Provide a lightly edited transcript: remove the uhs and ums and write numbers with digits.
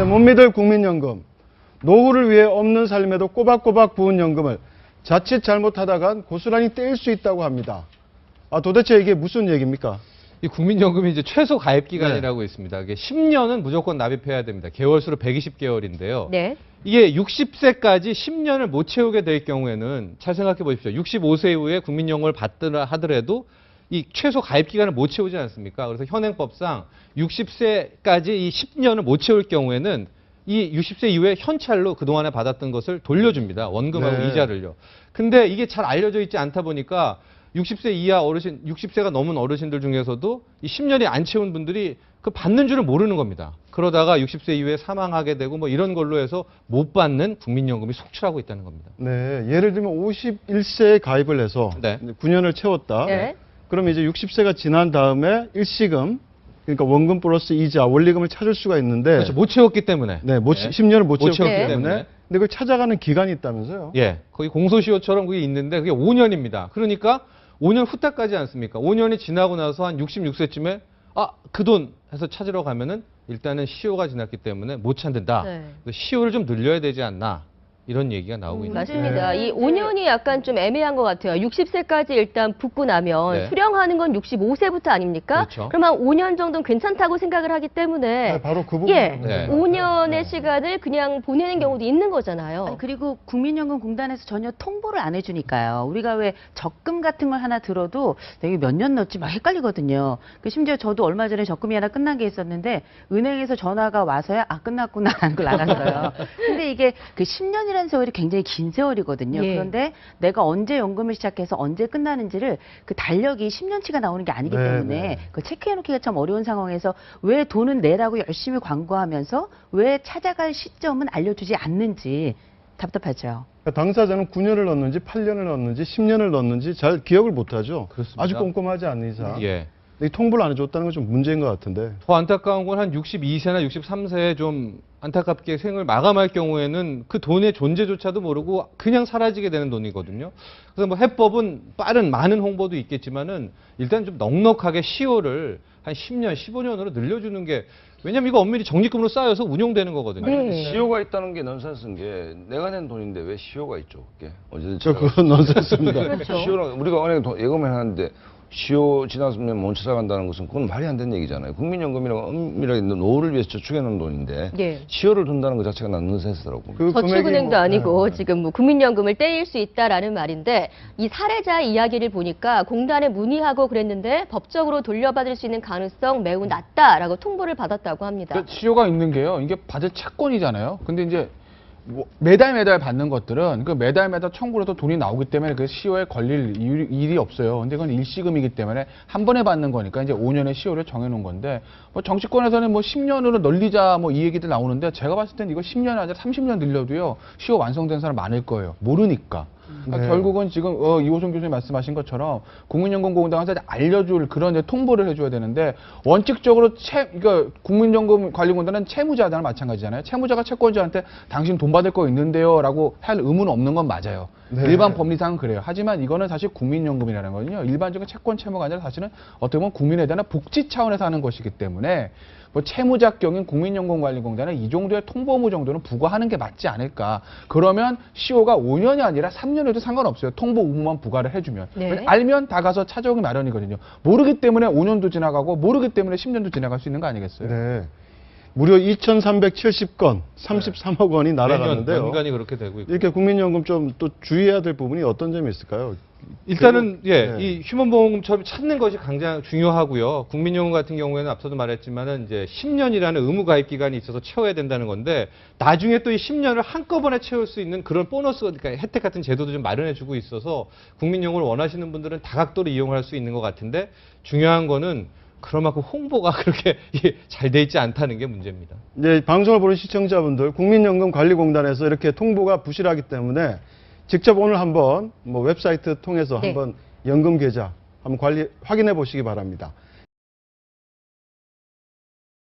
근데 못 믿을 국민연금. 노후를 위해 없는 삶에도 꼬박꼬박 부은 연금을 자칫 잘못하다간 고스란히 떼일 수 있다고 합니다. 도대체 이게 무슨 얘기입니까? 이 국민연금이 이제 최소 가입 기간이라고 있습니다. 이게 10년은 무조건 납입해야 됩니다. 개월수로 120개월인데요. 네. 이게 60세까지 10년을 못 채우게 될 경우에는 잘 생각해 보십시오. 65세 이후에 국민연금을 받더라 하더라도 이 최소 가입 기간을 못 채우지 않습니까? 그래서 현행법상 60세까지 이 10년을 못 채울 경우에는 이 60세 이후에 현찰로 그동안에 받았던 것을 돌려줍니다. 원금하고 네. 이자를요. 근데 이게 잘 알려져 있지 않다 보니까 60세 이하 어르신, 60세가 넘은 어르신들 중에서도 이 10년이 안 채운 분들이 그 받는 줄을 모르는 겁니다. 그러다가 60세 이후에 사망하게 되고 뭐 이런 걸로 해서 못 받는 국민연금이 속출하고 있다는 겁니다. 네, 예를 들면 51세에 가입을 해서 네. 9년을 채웠다. 네. 그럼 이제 60세가 지난 다음에 일시금, 그러니까 원금 플러스 이자, 원리금을 찾을 수가 있는데 그렇죠. 못 채웠기 때문에. 네, 10년을 못 채웠기 채웠기 때문에. 때문에. 근데 그걸 찾아가는 기간이 있다면서요? 예. 거의 공소시효처럼 그게 있는데 그게 5년입니다. 그러니까 5년 후딱까지 않습니까? 5년이 지나고 나서 한 66세쯤에 그 돈 해서 찾으러 가면은 일단은 시효가 지났기 때문에 못 찾는다. 네. 시효를 좀 늘려야 되지 않나. 이런 얘기가 나오고 있는 거죠. 맞습니다. 이 5년이 약간 좀 애매한 것 같아요. 60세까지 일단 붙고 나면 네. 수령하는 건 65세부터 아닙니까? 그렇죠. 그럼 한 5년 정도는 괜찮다고 생각을 하기 때문에 네, 바로 그 부분. 예, 네. 5년의 시간을 그냥 보내는 경우도 있는 거잖아요. 아니, 그리고 국민연금공단에서 전혀 통보를 안 해주니까요. 우리가 왜 적금 같은 걸 하나 들어도 되게 몇 년 넣었지 막 헷갈리거든요. 심지어 저도 얼마 전에 적금이 하나 끝난 게 있었는데 은행에서 전화가 와서야 끝났구나 하는 걸 알았어요. 근데 이게 그 10년이라는 세월이 굉장히 긴 세월이거든요. 예. 그런데 내가 언제 연금을 시작해서 언제 끝나는지를 그 달력이 10년치가 나오는 게 아니기 네, 때문에 네. 그 체크해놓기가 참 어려운 상황에서 왜 돈은 내라고 열심히 광고하면서 왜 찾아갈 시점은 알려주지 않는지 답답하죠. 그러니까 당사자는 9년을 넣었는지 8년을 넣었는지 10년을 넣었는지 잘 기억을 못하죠. 그렇습니다. 아주 꼼꼼하지 않는 이상. 예. 근데 이 통보를 안 해줬다는 건 좀 문제인 것 같은데. 더 안타까운 건 한 62세나 63세에 좀 안타깝게 생을 마감할 경우에는 그 돈의 존재조차도 모르고 그냥 사라지게 되는 돈이거든요. 그래서 뭐 해법은 많은 홍보도 있겠지만은 일단 좀 넉넉하게 시효를 한 10년, 15년으로 늘려주는 게 왜냐면 이거 엄밀히 적립금으로 쌓여서 운용되는 거거든요. 네. 시효가 있다는 게 넌센스인 게 내가 낸 돈인데 왜 시효가 있죠? 그게 언제든 그건 넌센스입니다. 그렇죠. 시효는 우리가 은행에 예금을 하는데 시효 지났으면 못 찾아간다는 것은 그건 말이 안 되는 얘기잖아요. 국민연금이라고 엄밀하게 노후를 위해서 저축해 놓은 돈인데 예. 시효를 둔다는 것 자체가 난 넌센스더라고. 그 저축은행도 금액이 아니고 네. 지금 뭐 국민연금을 떼일 수 있다라는 말인데 이 사례자 이야기를 보니까 공단에 문의하고 그랬는데 법적으로 돌려받을 수 있는 가능성 매우 낮다라고 통보를 받았다고 합니다. 그러니까 시효가 있는 게요. 이게 받을 채권이잖아요. 근데 이제 뭐 매달 받는 것들은 그 매달 청구를 해도 돈이 나오기 때문에 그 시효에 걸릴 일이 없어요. 근데 그건 일시금이기 때문에 한 번에 받는 거니까 이제 5년의 시효를 정해놓은 건데 뭐 정치권에서는 뭐 10년으로 늘리자 뭐 이 얘기들 나오는데 제가 봤을 땐 이거 10년 아니라 30년 늘려도요 시효 완성된 사람 많을 거예요. 모르니까. 그러니까 네. 결국은 지금 이호선 교수님 말씀하신 것처럼 국민연금공단에서 알려줄 그런 이제 통보를 해줘야 되는데 원칙적으로 그러니까 국민연금관리공단은 채무자들랑 마찬가지잖아요. 채무자가 채권자한테 당신 돈 받을 거 있는데요라고 할 의무는 없는 건 맞아요. 네. 일반 법리상은 그래요. 하지만 이거는 사실 국민연금이라는 거는요. 일반적인 채권 채무가 아니라 사실은 어떻게 보면 국민에 대한 복지 차원에서 하는 것이기 때문에 뭐 채무자격인 국민연금관리공단은 이 정도의 통보 의무 정도는 부과하는 게 맞지 않을까. 그러면 시효가 5년이 아니라 3년에도 상관없어요. 통보 의무만 부과를 해주면. 네. 알면 다 가서 찾아오기 마련이거든요. 모르기 때문에 5년도 지나가고 모르기 때문에 10년도 지나갈 수 있는 거 아니겠어요? 네. 무려 2,370건, 33억 원이 날아갔는데요. 연간이 그렇게 되고 있고. 이렇게 국민연금 좀 또 주의해야 될 부분이 어떤 점이 있을까요? 일단은 네. 이 휴먼보험처럼 찾는 것이 가장 중요하고요. 국민연금 같은 경우에는 앞서도 말했지만은 이제 10년이라는 의무 가입 기간이 있어서 채워야 된다는 건데 나중에 또 이 10년을 한꺼번에 채울 수 있는 그런 보너스, 그러니까 혜택 같은 제도도 좀 마련해주고 있어서 국민연금을 원하시는 분들은 다각도로 이용할 수 있는 것 같은데 중요한 거는 그만큼 홍보가 그렇게 잘 돼 있지 않다는 게 문제입니다. 이제 방송을 보는 시청자분들, 국민연금관리공단에서 이렇게 통보가 부실하기 때문에 직접 오늘 한번 뭐 웹사이트 통해서 네. 한번 연금 계좌 한번 확인해 보시기 바랍니다.